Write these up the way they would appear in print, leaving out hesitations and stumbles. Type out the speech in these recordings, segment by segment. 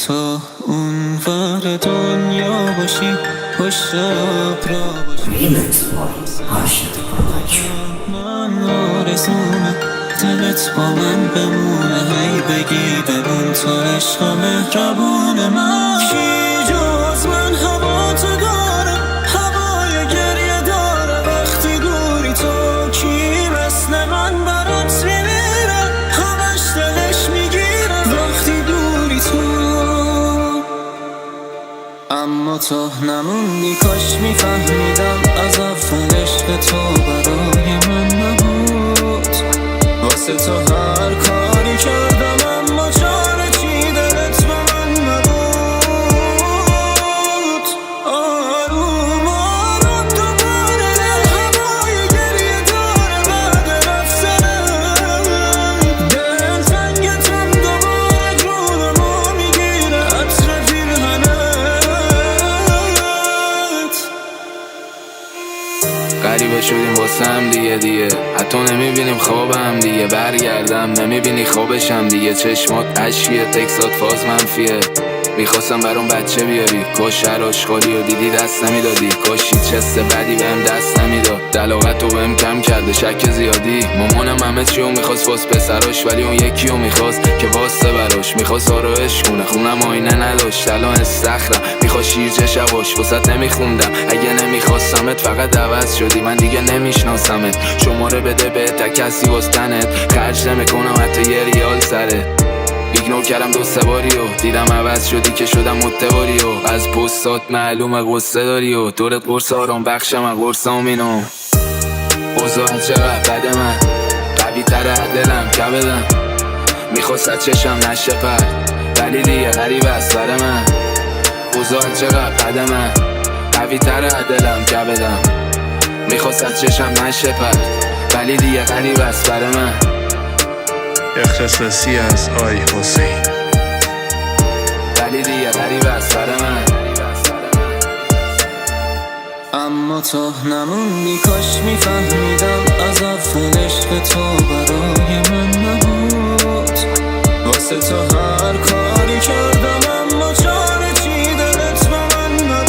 تو اون ور دنیا باشی، پشت را باشی. من آرزومه دلت با من بمونه، هی بگی بمون تو عشق مهربون من. کی جز من هوا تو داره، هوای گریه داره وقتی دوری تو. کی مثل من برات میمیره، همش دلش میگیره وقتی دوری تو. اما تو نموندی، کاش میفهمیدم از اول عشق تو برای من نبود. واسه تو هر کاری کردم اما چاره چی دلت با من نبود. آروم آروم دوباره هوای گریه داره بعد رفتنت. دل تنگتم دوباره جونمو میگیره عطر پیرهنت. غریبه شدیم واسه هم دیگه حتی نمیبینیم خوابم دیگه. برگردم نمیبینی خوابشم دیگه. چشمات عشقیه، تکسات فاز منفیه. میخواستم برام بچه بیاری، کاش هر آشغالی رو دیدی دست نمیدادی. کاش هیچ حس بدی بهم دست نمیداد. دلاغت رو بهم کم کرده شک زیادی. مامانم همه چی رو میخواست واس پسراش، ولی اون یکی رو میخواست که واسه براش. میخواست آرایش کنه، خونم آینه نداشت. الان استخرم میخواست شیرجه شواش، واسط نمیخوندم. اگه نمیخواستمت فقط عوض شدی، من دیگه نمیشناسمت. شماره بده به تا کسی واس تنت، خرج نمیکنم حتی یه ریال سره. ایگنور کردم دو سه باری و دیدم عوض شدی که شدم متواری و از پستات معلومه قصه داری و دورت قرص آرام بخشم از قرصام اینو. اوضاع چقدر بده من قوی تره دلم کبدم. میخواست از چشم نشه پر ولی دیگه غریب است بر من. اوضاع چقدر بده من قوی تره دلم کبدم. میخواست از چشم نشه پر ولی دیگه غریب است بر من. اختصاصی از آی حسین ولی دیگه غریب است بر من. اما تو نموندی، کاش میفهمیدم از اول عشق تو برای من نبود. واسه تو هر کاری کردم اما چاره چی دلت با من نبود.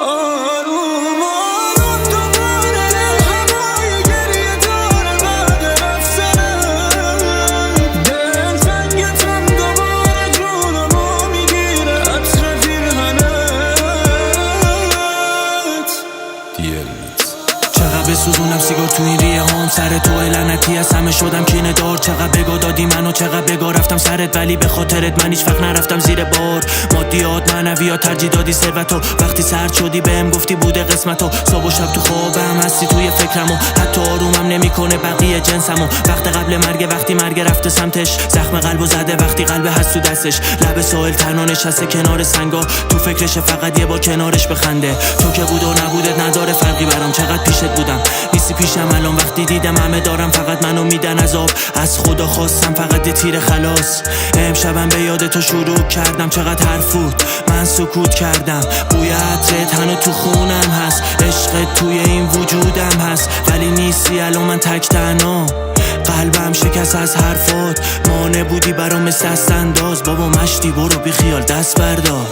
آروم آروم دوباره هوای گریه داره بعد رفتنت. دل تنگتم دوباره جونمو میگیره عطر پیرهنت. چقدر بسوزونم سیگار تو این ریه هام، سر تو لعنتی از همه شدم کینه دار. چقدر بگا دادی منو، چقدر بگا رفتم سرت، ولی به خاطرت من هیچ وقت نرفتم زیر بار. مادیات معنویات ترجیح دادی ثروتو، وقتی سرد شدی بهم گفتی بوده قسمتو. صبح و شب تو خوابم هستی توی فکرمو، حتی آرومم نمیکنه بقیه جنسمو. وقت قبل مرگ وقتی مرگ رفته سمتش، زخم قلبو زده وقتی قلب هست تو دستش. لب ساحل تنها نشسته کنار سنگا، تو فکرش فقط یه بار کنارش بخنده. تو که بود و نبودت نداره فرقی برام، چقدر پیشت بودم نیستی پیشم الان. وقتی دیدم همه دارم فقط منو میدن عذاب، از خدا خواستم فقط یه تیر خلاص. امشبم به یاد تو شروع کردم، چقدر حرف بود من سکوت کردم. بوی عطرت هنو تو خونم هست، عشقت توی این وجودم هست، ولی نیستی الان من تک تنها. قلبم شکست از حرفات، مانع بودی برام مثل انداز. بابا مشتی برو بی خیال دست بردار.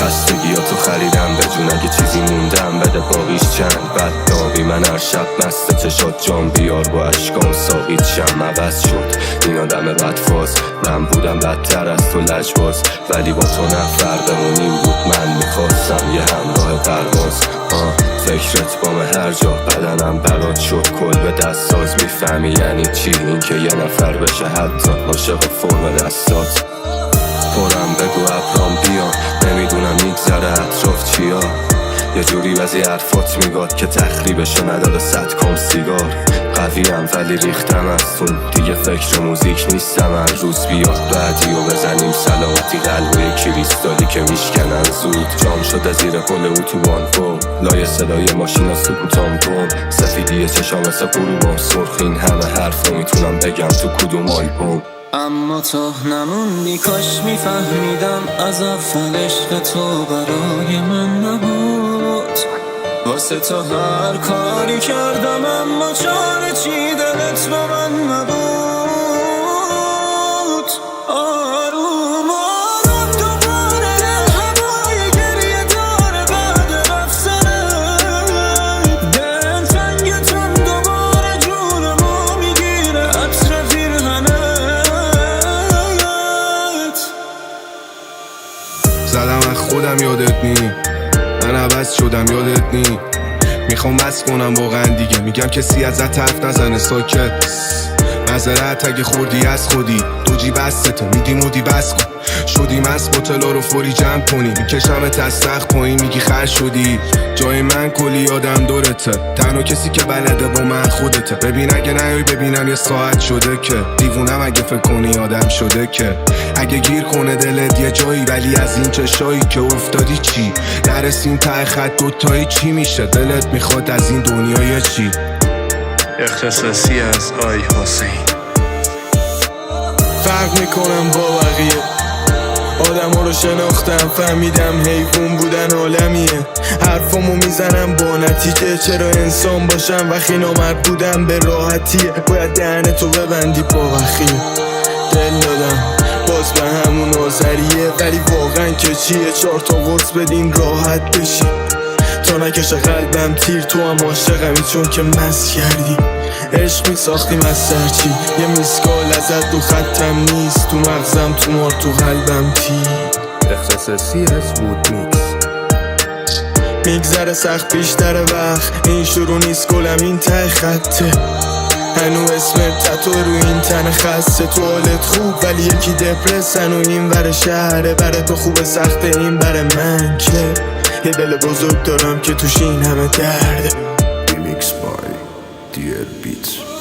خستگیاتو خریدم بدون اگه چیزی موندم بده باقیش چند. بد داغی من هر شب مست چشات جام بیار با عشقام ساقیت شم. عوض شد این آدم بدفاز، من بودم بدتر از تو لجباز، ولی با تو نه فرقمون این بود. من میخواستم یه همراه پرواز. فکرت بام هر جا بدنم برات شد کل به دست ساز. میفهمی یعنی چی این که یه نفر بشه حتی عاشق فرم دستات. پرم بگو ابرام بیان، نمیدونم میگذره اطراف چیا. یه جوری وزی حرفات میگاد که تخریبشو نداره 100 کم سیگار. قویم ولی ریختم از تون، دیگه فکر موزیک نیستم. هر روز بیاد بعدی و بزنیم سلامتی قلب و یه کریستالی که میشکنن زود. جام شده زیر پل اتوبان فوق، لای صدای ماشین از سکوتام بوم. سفیدی چشام مثل غروبام سرخ، این همه حرف رو میتونم بگم تو کدوم آلبوم. اما تو نموندی، کاش میفهمیدم از اول عشق تو برای من نبود. واسه تو هر کاری کردم اما چاره چی دلت با من نبود. خودم یادت نی، من عوض شدم یادت نی. میخوام بس کنم واقعا دیگه، میگم کسی ازت حرف نزنه ساکت. معذرت اگه خوردی از خودی، دو جیب بسته میدی مودی بس کن. شدیم از بوتلا رو فوری جمع کنی، میکشمت از تخت پایین میگی خر شدی. جای من کلی آدم دورته، تنها کسی که بلده با من خودته. ببین اگه نیای ببینم یه ساعت شده که دیوونم اگه فکر کنی آدم شده که اگه گیر کنه دلت یه جایی، ولی از این چشایی که افتادی چی؟ نرسیم ته خط دوتایی چی میشه؟ دلت میخواد از این دنیای چی؟ اختصاصی از آی حسین. فرق میکنم با بقیه، آدم ها رو شناختم فهمیدم حیوان بودن عالمیه. حرفامو میزنم با نتیجه، چرا انسان باشم وقتی نامرد بودم به راحتیه. باید دهنتو ببندی با وخیه، دل دادم باز به همون آذریه، ولی واقعا که چیه؟ 4 تا قرص بدین راحت بشی تا نکشه قلبم تیر. تو هم عاشقمی چون که مست کردی، عشق میساختیم از سرچی. یه میسکال ازت تو خطم نیست، تو مغزم تو مار تو قلبم تیر. اختصاصی از وود میکس. میگذره سخت بیشتر وقت، این شروع نیست گلم این ته خطه. هنو اسمت تتو رو این تن خسته. تو حالت خوب ولی یکی دپرسن و این ور شهره. بره تو خوب سخته این بره من که یه دل بزرگ دارم که توش این همه درده. Remix by DL Beats.